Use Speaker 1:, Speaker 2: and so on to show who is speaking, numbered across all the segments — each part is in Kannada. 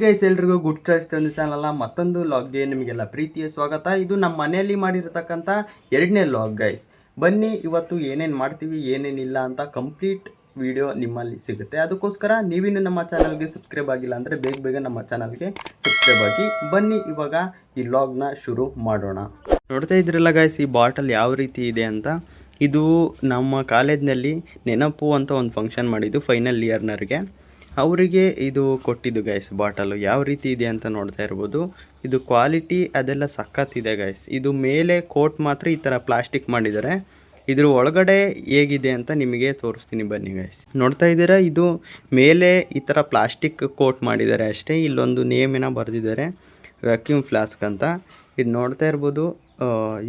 Speaker 1: ಗೈಸ್, ಎಲ್ರಿಗೂ ಗುಡ್ ಚಾಯ್ಸ್ ಒಂದು ಚಾನಲ್ ಮತ್ತೊಂದು ಲಾಗ್ಗೆ ನಿಮಗೆಲ್ಲ ಪ್ರೀತಿಯ ಸ್ವಾಗತ. ಇದು ನಮ್ಮ ಮನೆಯಲ್ಲಿ ಮಾಡಿರತಕ್ಕಂಥ ಎರಡನೇ ಲಾಗ್ ಗೈಸ್. ಬನ್ನಿ ಇವತ್ತು ಏನೇನು ಮಾಡ್ತೀವಿ ಏನೇನಿಲ್ಲ ಅಂತ ಕಂಪ್ಲೀಟ್ ವಿಡಿಯೋ ನಿಮ್ಮಲ್ಲಿ ಸಿಗುತ್ತೆ. ಅದಕ್ಕೋಸ್ಕರ ನೀವಿನ್ನು ನಮ್ಮ ಚಾನಲ್ಗೆ ಸಬ್ಸ್ಕ್ರೈಬ್ ಆಗಿಲ್ಲ ಅಂದರೆ ಬೇಗ ನಮ್ಮ ಚಾನಲ್ಗೆ ಸಬ್ಸ್ಕ್ರೈಬ್ ಆಗಿ. ಬನ್ನಿ ಇವಾಗ ಈ ಲಾಗ್ನ ಶುರು ಮಾಡೋಣ. ನೋಡ್ತಾ ಇದ್ರಲ್ಲ ಗೈಸ್, ಈ ಬಾಟಲ್ ಯಾವ ರೀತಿ ಇದೆ ಅಂತ. ಇದು ನಮ್ಮ ಕಾಲೇಜ್ನಲ್ಲಿ ನೆನಪು ಅಂತ ಒಂದು ಫಂಕ್ಷನ್ ಮಾಡಿದ್ದು ಫೈನಲ್ ಇಯರ್ನವ್ರಿಗೆ. ಅವರಿಗೆ ಇದು ಕೊಟ್ಟಿದ್ದು ಗೈಸ್ ಬಾಟಲು. ಯಾವ ರೀತಿ ಇದೆ ಅಂತ ನೋಡ್ತಾ ಇರ್ಬೋದು. ಇದು ಕ್ವಾಲಿಟಿ ಅದೆಲ್ಲ ಸಖತ್ತಿದೆ ಗೈಸ್. ಇದು ಮೇಲೆ ಕೋಟ್ ಮಾತ್ರ ಈ ಥರ ಪ್ಲಾಸ್ಟಿಕ್ ಮಾಡಿದ್ದಾರೆ. ಇದ್ರ ಒಳಗಡೆ ಹೇಗಿದೆ ಅಂತ ನಿಮಗೆ ತೋರಿಸ್ತೀನಿ ಬನ್ನಿ ಗೈಸ್. ನೋಡ್ತಾ ಇದ್ದೀರಾ, ಇದು ಮೇಲೆ ಈ ಥರ ಪ್ಲಾಸ್ಟಿಕ್ ಕೋಟ್ ಮಾಡಿದ್ದಾರೆ ಅಷ್ಟೇ. ಇಲ್ಲೊಂದು ನೇಮಿನ ಬರೆದಿದ್ದಾರೆ, ವ್ಯಾಕ್ಯೂಮ್ ಫ್ಲಾಸ್ಕ್ ಅಂತ. ಇದು ನೋಡ್ತಾ ಇರ್ಬೋದು,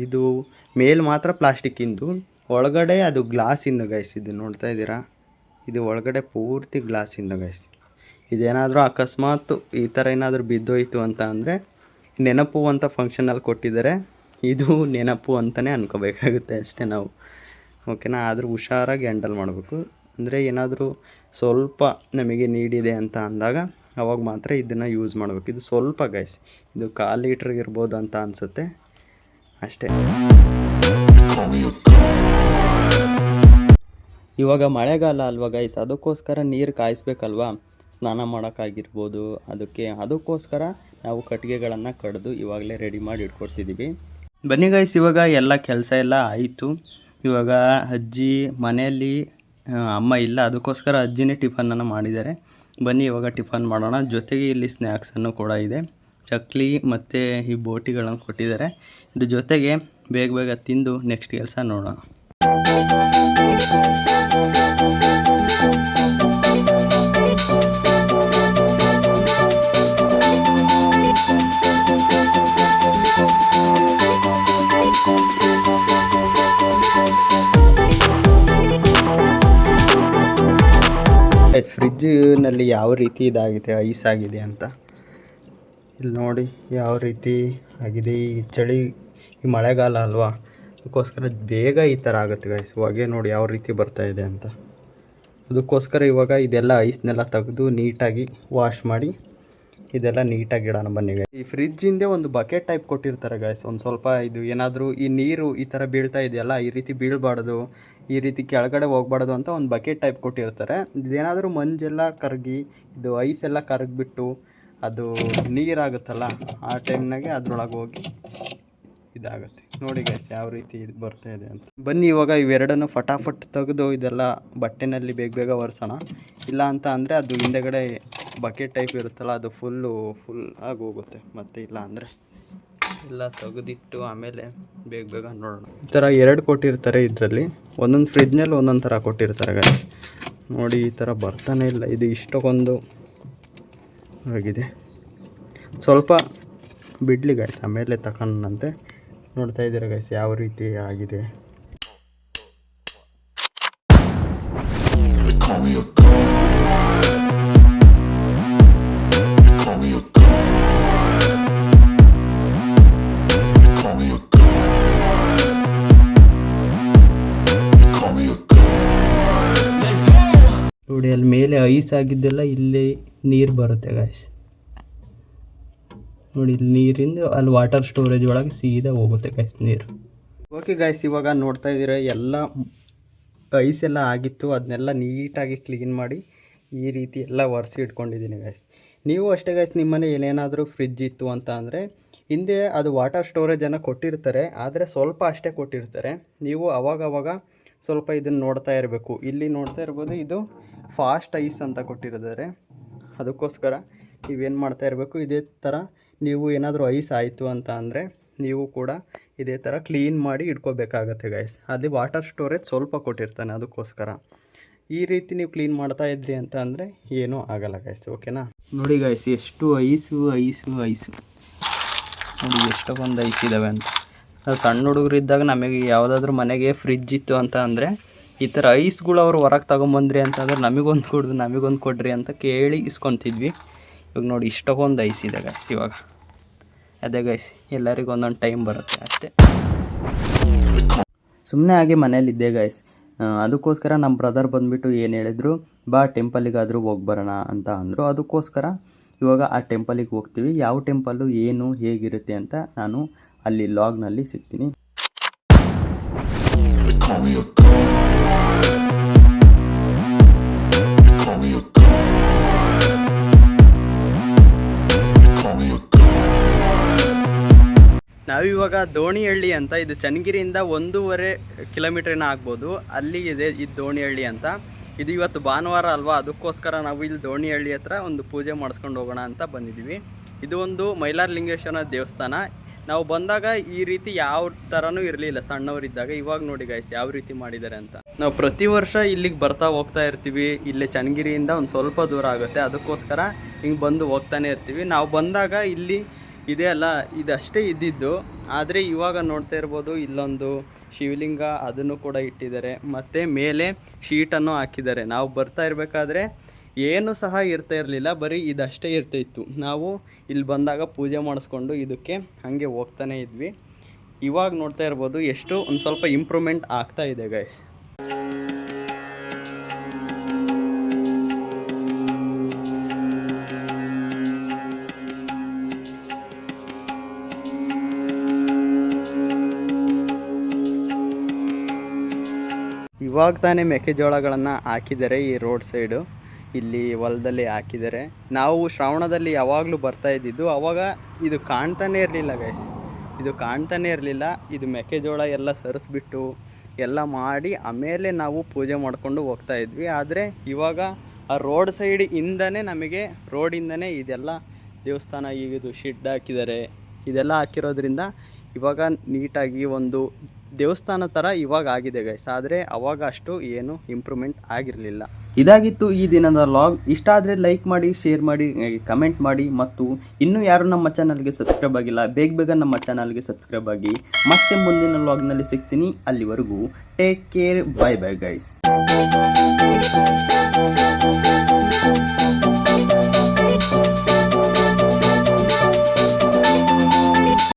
Speaker 1: ಇದು ಮೇಲೆ ಮಾತ್ರ ಪ್ಲಾಸ್ಟಿಕ್ಕಿಂದು, ಒಳಗಡೆ ಅದು ಗ್ಲಾಸಿಂದ ಗೈಸ್. ಇದು ನೋಡ್ತಾ ಇದ್ದೀರಾ, ಇದು ಒಳಗಡೆ ಪೂರ್ತಿ ಗ್ಲಾಸಿಂದ ಗೈಸ್. ಇದೇನಾದರೂ ಅಕಸ್ಮಾತ್ ಈ ಥರ ಏನಾದರೂ ಬಿದ್ದೋಯ್ತು ಅಂತ ಅಂದರೆ ನೆನಪು ಅಂತ ಫಂಕ್ಷನಲ್ಲಿ ಕೊಟ್ಟಿದ್ದಾರೆ. ಇದು ನೆನಪು ಅಂತಲೇ ಅನ್ಕೋಬೇಕಾಗುತ್ತೆ ಅಷ್ಟೇ ನಾವು, ಓಕೆನಾ. ಆದರೂ ಹುಷಾರಾಗಿ ಹ್ಯಾಂಡಲ್ ಮಾಡಬೇಕು. ಅಂದರೆ ಏನಾದರೂ ಸ್ವಲ್ಪ ನಮಗೆ ನೀಡಿದೆ ಅಂತ ಅಂದಾಗ ಅವಾಗ ಮಾತ್ರ ಇದನ್ನು ಯೂಸ್ ಮಾಡಬೇಕು. ಇದು ಸ್ವಲ್ಪ ಗೈಸ್, ಇದು 1/4 ಲೀಟ್ರಿಗೆ ಇರ್ಬೋದು ಅಂತ ಅನಿಸುತ್ತೆ ಅಷ್ಟೇ. ಇವಾಗ ಮಳೆಗಾಲ ಅಲ್ವಾ ಗೈಸ್, ಅದಕ್ಕೋಸ್ಕರ ನೀರು ಕಾಯಿಸ್ಬೇಕಲ್ವಾ, ಸ್ನಾನ ಮಾಡೋಕ್ಕಾಗಿರ್ಬೋದು. ಅದಕ್ಕೋಸ್ಕರ ನಾವು ಕಟ್ಟಿಗೆಗಳನ್ನು ಕಡಿದು ಇವಾಗಲೇ ರೆಡಿ ಮಾಡಿ ಇಟ್ಕೊಡ್ತಿದ್ದೀವಿ. ಬನ್ನಿ ಗೈಸ್, ಇವಾಗ ಎಲ್ಲ ಕೆಲಸ ಎಲ್ಲ ಆಯಿತು. ಇವಾಗ ಅಜ್ಜಿ ಮನೆಯಲ್ಲಿ ಅಮ್ಮ ಇಲ್ಲ, ಅದಕ್ಕೋಸ್ಕರ ಅಜ್ಜಿನೇ ಟಿಫನನ್ನು ಮಾಡಿದ್ದಾರೆ. ಬನ್ನಿ ಇವಾಗ ಟಿಫನ್ ಮಾಡೋಣ. ಜೊತೆಗೆ ಇಲ್ಲಿ ಸ್ನ್ಯಾಕ್ಸನ್ನು ಕೂಡ ಇದೆ, ಚಕ್ಲಿ ಮತ್ತು ಈ ಬೋಟಿಗಳನ್ನು ಕೊಟ್ಟಿದ್ದಾರೆ. ಇದ್ರ ಜೊತೆಗೆ ಬೇಗ ತಿಂದು ನೆಕ್ಸ್ಟ್ ಕೆಲಸ ನೋಡೋಣ. ಫ್ರಿಜ್ಜಿನಲ್ಲಿ ಯಾವ ರೀತಿ ಇದಾಗಿದೆ, ಐಸ್ ಆಗಿದೆ ಅಂತ ಇಲ್ಲಿ ನೋಡಿ. ಯಾವ ರೀತಿ ಆಗಿದೆ, ಈ ಚಳಿ, ಈ ಮಳೆಗಾಲ ಅಲ್ವಾ, ಅದಕ್ಕೋಸ್ಕರ ಬೇಗ ಈ ಥರ ಆಗುತ್ತೆ ಗೈಸ್. ಹೊಗೆ ನೋಡಿ ಯಾವ ರೀತಿ ಬರ್ತಾಯಿದೆ ಅಂತ. ಅದಕ್ಕೋಸ್ಕರ ಇವಾಗ ಇದೆಲ್ಲ ಐಸ್ನೆಲ್ಲ ತೆಗೆದು ನೀಟಾಗಿ ವಾಶ್ ಮಾಡಿ ಇದೆಲ್ಲ ನೀಟಾಗಿ ಇಡೋಣ ಬನ್ನಿ ಗೈಸ್. ಈ ಫ್ರಿಜ್ಜಿಂದೇ ಒಂದು ಬಕೆಟ್ ಟೈಪ್ ಕೊಟ್ಟಿರ್ತಾರೆ ಗೈಸ್. ಒಂದು ಸ್ವಲ್ಪ ಇದು ಏನಾದರೂ ಈ ನೀರು ಈ ಥರ ಬೀಳ್ತಾ ಇದೆಯಲ್ಲ, ಈ ರೀತಿ ಬೀಳಬಾರ್ದು, ಈ ರೀತಿ ಕೆಳಗಡೆ ಹೋಗ್ಬಾರ್ದು ಅಂತ ಒಂದು ಬಕೆಟ್ ಟೈಪ್ ಕೊಟ್ಟಿರ್ತಾರೆ. ಇದೇನಾದರೂ ಮಂಜೆಲ್ಲ ಕರಗಿ ಇದು ಐಸ್ ಎಲ್ಲ ಕರಗಿಬಿಟ್ಟು ಅದು ನೀರಾಗುತ್ತಲ್ಲ, ಆ ಟೈಮ್ನಾಗೆ ಅದ್ರೊಳಗೆ ಹೋಗಿ ಇದಾಗುತ್ತೆ. ನೋಡಿ ಗೈಸ್ ಯಾವ ರೀತಿ ಇದು ಬರ್ತಾ ಇದೆ ಅಂತ. ಬನ್ನಿ ಇವಾಗ ಇವೆರಡನ್ನು ಫಟಾಫಟ್ ತೆಗೆದು ಇದೆಲ್ಲ ಬಟ್ಟೆನಲ್ಲಿ ಬೇಗ ಒರೆಸೋಣ. ಇಲ್ಲ ಅಂತ ಅಂದರೆ ಅದು ಹಿಂದೆಗಡೆ ಬಕೆಟ್ ಟೈಪ್ ಇರುತ್ತಲ್ಲ, ಅದು ಫುಲ್ ಆಗಿ ಹೋಗುತ್ತೆ. ಮತ್ತು ಇಲ್ಲ ಅಂದರೆ ಎಲ್ಲ ತೆಗೆದಿಟ್ಟು ಆಮೇಲೆ ಬೇಗ ನೋಡೋಣ. ಈ ಥರ 2 ಕೊಟ್ಟಿರ್ತಾರೆ ಇದರಲ್ಲಿ. ಒಂದೊಂದು ಫ್ರಿಜ್ನಲ್ಲಿ ಒಂದೊಂದು ಥರ ಕೊಟ್ಟಿರ್ತಾರೆ ಗೈಸ್. ನೋಡಿ ಈ ಥರ ಬರ್ತಾನೆ ಇಲ್ಲ, ಇದು ಇಷ್ಟಕ್ಕೊಂದು ಆಗಿದೆ. ಸ್ವಲ್ಪ ಬಿಡಲಿ ಗೈಸ್, ಆಮೇಲೆ ತಗೊಂಡಂತೆ. ನೋಡ್ತಾ ಇದ್ದೀರಾ ಗೈಸ್ ಯಾವ ರೀತಿ ಆಗಿದೆ. ನೋಡಿ ಅಲ್ಲಿ ಮೇಲೆ ಐಸ್ ಆಗಿದ್ದೆಲ್ಲ ಇಲ್ಲಿ ನೀರು ಬರುತ್ತೆ ಗೈಸ್. ನೋಡಿ ಇಲ್ಲಿ ನೀರಿಂದ ಅಲ್ಲಿ ವಾಟರ್ ಸ್ಟೋರೇಜ್ ಒಳಗೆ ಸೀದಾ ಹೋಗುತ್ತೆ ಗೈಸ್ ನೀರು. ಓಕೆ ಗೈಸ್, ಇವಾಗ ನೋಡ್ತಾ ಇದ್ದೀರಾ ಎಲ್ಲ ಐಸ್ ಎಲ್ಲ ಆಗಿತ್ತು, ಅದನ್ನೆಲ್ಲ ನೀಟಾಗಿ ಕ್ಲೀನ್ ಮಾಡಿ ಈ ರೀತಿ ಎಲ್ಲ ಒರೆಸಿ ಇಟ್ಕೊಂಡಿದ್ದೀನಿ ಗೈಸ್. ನೀವು ಅಷ್ಟೇ ಗೈಸ್, ನಿಮ್ಮನೆ ಏನೇನಾದರೂ ಫ್ರಿಜ್ ಇತ್ತು ಅಂತ ಅಂದರೆ ಹಿಂದೆ ಅದು ವಾಟರ್ ಸ್ಟೋರೇಜನ್ನು ಕೊಟ್ಟಿರ್ತಾರೆ, ಆದರೆ ಸ್ವಲ್ಪ ಅಷ್ಟೇ ಕೊಟ್ಟಿರ್ತಾರೆ. ನೀವು ಅವಾಗ ಸ್ವಲ್ಪ ಇದನ್ನು ನೋಡ್ತಾ ಇರಬೇಕು. ಇಲ್ಲಿ ನೋಡ್ತಾ ಇರ್ಬೋದು, ಇದು ಫಾಸ್ಟ್ ಐಸ್ ಅಂತ ಕೊಟ್ಟಿರ್ತಾರೆ. ಅದಕ್ಕೋಸ್ಕರ ನೀವೇನು ಮಾಡ್ತಾ ಇರಬೇಕು, ಇದೇ ಥರ ನೀವು ಏನಾದರೂ ಐಸ್ ಆಯಿತು ಅಂತ ಅಂದರೆ ನೀವು ಕೂಡ ಇದೇ ಥರ ಕ್ಲೀನ್ ಮಾಡಿ ಇಟ್ಕೋಬೇಕಾಗತ್ತೆ ಗೈಸ್. ಅಲ್ಲಿ ವಾಟರ್ ಸ್ಟೋರೇಜ್ ಸ್ವಲ್ಪ ಕೊಟ್ಟಿರ್ತಾನೆ, ಅದಕ್ಕೋಸ್ಕರ ಈ ರೀತಿ ನೀವು ಕ್ಲೀನ್ ಮಾಡ್ತಾ ಇದ್ರಿ ಅಂತ ಅಂದರೆ ಏನೂ ಆಗಲ್ಲ ಗೈಸ್, ಓಕೆನಾ. ನೋಡಿ ಗೈಸ್ ಎಷ್ಟು ಐಸು ನೋಡಿ ಎಷ್ಟೊಂದು ಐಸ್ ಇದ್ದಾವೆ ಅಂತ. ನಾವು ಸಣ್ಣ ಹುಡುಗರು ಇದ್ದಾಗ ನಮಗೆ ಯಾವುದಾದ್ರೂ ಮನೆಗೆ ಫ್ರಿಜ್ ಇತ್ತು ಅಂತ ಅಂದರೆ ಈ ಥರ ಐಸ್ಗಳು ಅವ್ರು ಹೊರಗೆ ತೊಗೊಂಬಂದ್ರಿ ಅಂತಂದ್ರೆ ನಮಗೊಂದು ಕೊಡ್ರಿ ಅಂತ ಕೇಳಿ ಇಸ್ಕೊತಿದ್ವಿ. ಇವಾಗ ನೋಡಿ ಇಷ್ಟೊಂದು ಐಸ್ ಇದೆ ಗೈಸ್. ಇವಾಗ ಅದೇ ಗೈಸ್, ಎಲ್ಲರಿಗೂ ಒಂದೊಂದು ಟೈಮ್ ಬರುತ್ತೆ ಅಷ್ಟೇ. ಸುಮ್ಮನೆ ಹಾಗೆ ಮನೇಲಿದ್ದೆ ಗೈಸ್. ಅದಕ್ಕೋಸ್ಕರ ನಮ್ಮ ಬ್ರದರ್ ಬಂದುಬಿಟ್ಟು ಏನು ಹೇಳಿದ್ರು, ಬಾ ಟೆಂಪಲಿಗಾದರೂ ಹೋಗಿ ಬರೋಣ ಅಂತ ಅಂದರು. ಅದಕ್ಕೋಸ್ಕರ ಇವಾಗ ಆ ಟೆಂಪಲಿಗೆ ಹೋಗ್ತೀವಿ. ಯಾವ ಟೆಂಪಲ್ಲು ಏನು ಹೇಗಿರುತ್ತೆ ಅಂತ ನಾನು ಅಲ್ಲಿ ಲಾಗ್ನಲ್ಲಿ ಸಿಗ್ತೀನಿ. ನಾವಿವಾಗ ದೋಣಿಹಳ್ಳಿ ಅಂತ, ಇದು ಚನ್ನಗಿರಿಯಿಂದ 1.5 ಕಿಲೋಮೀಟ್ರಿನ ಆಗ್ಬೋದು, ಅಲ್ಲಿಗಿದೆ ಈ ದೋಣಿಹಳ್ಳಿ ಅಂತ. ಇದು ಇವತ್ತು ಭಾನುವಾರ ಅಲ್ವಾ, ಅದಕ್ಕೋಸ್ಕರ ನಾವು ಇಲ್ಲಿ ದೋಣಿಹಳ್ಳಿ ಹತ್ರ ಒಂದು ಪೂಜೆ ಮಾಡಿಸ್ಕೊಂಡು ಹೋಗೋಣ ಅಂತ ಬಂದಿದ್ದೀವಿ. ಇದು ಒಂದು ಮೈಲಾರಲಿಂಗೇಶ್ವರ ದೇವಸ್ಥಾನ. ನಾವು ಬಂದಾಗ ಈ ರೀತಿ ಯಾವ ಥರನೂ ಇರಲಿಲ್ಲ ಸಣ್ಣವರಿದ್ದಾಗ. ಇವಾಗ ನೋಡಿ ಗೈಸ್ ಯಾವ ರೀತಿ ಮಾಡಿದ್ದಾರೆ ಅಂತ. ನಾವು ಪ್ರತಿ ವರ್ಷ ಇಲ್ಲಿಗೆ ಬರ್ತಾ ಹೋಗ್ತಾ ಇರ್ತೀವಿ. ಇಲ್ಲೇ ಚನ್ನಗಿರಿಯಿಂದ ಒಂದು ಸ್ವಲ್ಪ ದೂರ ಆಗುತ್ತೆ, ಅದಕ್ಕೋಸ್ಕರ ಹಿಂಗೆ ಬಂದು ಹೋಗ್ತಾನೆ ಇರ್ತೀವಿ. ನಾವು ಬಂದಾಗ ಇಲ್ಲಿ ಇದೆ ಅಲ್ಲ, ಇದಷ್ಟೇ ಇದ್ದಿದ್ದು. ಆದರೆ ಇವಾಗ ನೋಡ್ತಾ ಇರ್ಬೋದು ಇಲ್ಲೊಂದು ಶಿವಲಿಂಗ ಅದನ್ನು ಕೂಡ ಇಟ್ಟಿದ್ದಾರೆ, ಮತ್ತು ಮೇಲೆ ಶೀಟನ್ನು ಹಾಕಿದ್ದಾರೆ. ನಾವು ಬರ್ತಾ ಇರಬೇಕಾದ್ರೆ ಏನೂ ಸಹ ಇರ್ತಾ ಇರಲಿಲ್ಲ, ಬರೀ ಇದಷ್ಟೇ ಇರ್ತಾಯಿತ್ತು. ನಾವು ಇಲ್ಲಿ ಬಂದಾಗ ಪೂಜೆ ಮಾಡಿಸ್ಕೊಂಡು ಇದಕ್ಕೆ ಹಾಗೆ ಹೋಗ್ತಾನೆ ಇದ್ವಿ. ಇವಾಗ ನೋಡ್ತಾ ಇರ್ಬೋದು ಎಷ್ಟು ಒಂದು ಸ್ವಲ್ಪ ಇಂಪ್ರೂವ್ಮೆಂಟ್ ಆಗ್ತಾ ಇದೆ ಗೈಸ್. ಇವಾಗ ತಾನೇ ಮೆಕ್ಕೆಜೋಳಗಳನ್ನು ಹಾಕಿದ್ದಾರೆ ಈ ರೋಡ್ ಸೈಡು, ಇಲ್ಲಿ ಹೊಲದಲ್ಲಿ ಹಾಕಿದ್ದಾರೆ. ನಾವು ಶ್ರಾವಣದಲ್ಲಿ ಯಾವಾಗಲೂ ಬರ್ತಾ ಇದ್ದಿದ್ದು, ಆವಾಗ ಇದು ಕಾಣ್ತಾನೇ ಇರಲಿಲ್ಲ ಗೈಸ್, ಇದು ಕಾಣ್ತಾನೇ ಇರಲಿಲ್ಲ. ಇದು ಮೆಕ್ಕೆಜೋಳ ಎಲ್ಲ ಸರಿಸ್ಬಿಟ್ಟು ಎಲ್ಲ ಮಾಡಿ ಆಮೇಲೆ ನಾವು ಪೂಜೆ ಮಾಡಿಕೊಂಡು ಹೋಗ್ತಾ ಇದ್ವಿ. ಆದರೆ ಇವಾಗ ಆ ರೋಡ್ ಸೈಡ್ ಇಂದನೇ ನಮಗೆ ರೋಡಿಂದನೇ ಇದೆಲ್ಲ ದೇವಸ್ಥಾನ, ಈಗ ಇದು ಶೆಡ್ ಹಾಕಿದ್ದಾರೆ, ಇದೆಲ್ಲ ಹಾಕಿರೋದ್ರಿಂದ ಇವಾಗ ನೀಟಾಗಿ ಒಂದು ದೇವಸ್ಥಾನ ಥರ ಇವಾಗ ಆಗಿದೆ ಗೈಸ್. ಆದರೆ ಅವಾಗ ಅಷ್ಟು ಏನು ಇಂಪ್ರೂವ್ಮೆಂಟ್ ಆಗಿರಲಿಲ್ಲ. ಇದಾಗಿತ್ತು ಈ ದಿನದ ಲಾಗ್. ಇಷ್ಟ ಆದರೆ ಲೈಕ್ ಮಾಡಿ, ಶೇರ್ ಮಾಡಿ, ಕಮೆಂಟ್ ಮಾಡಿ. ಮತ್ತು ಇನ್ನೂ ಯಾರು ನಮ್ಮ ಚಾನಲ್ಗೆ ಸಬ್ಸ್ಕ್ರೈಬ್ ಆಗಿಲ್ಲ, ಬೇಗ ನಮ್ಮ ಚಾನಲ್ಗೆ ಸಬ್ಸ್ಕ್ರೈಬ್ ಆಗಿ. ಮತ್ತೆ ಮುಂದಿನ ಲಾಗ್ನಲ್ಲಿ ಸಿಗ್ತೀನಿ. ಅಲ್ಲಿವರೆಗೂ take care, bye bye guys.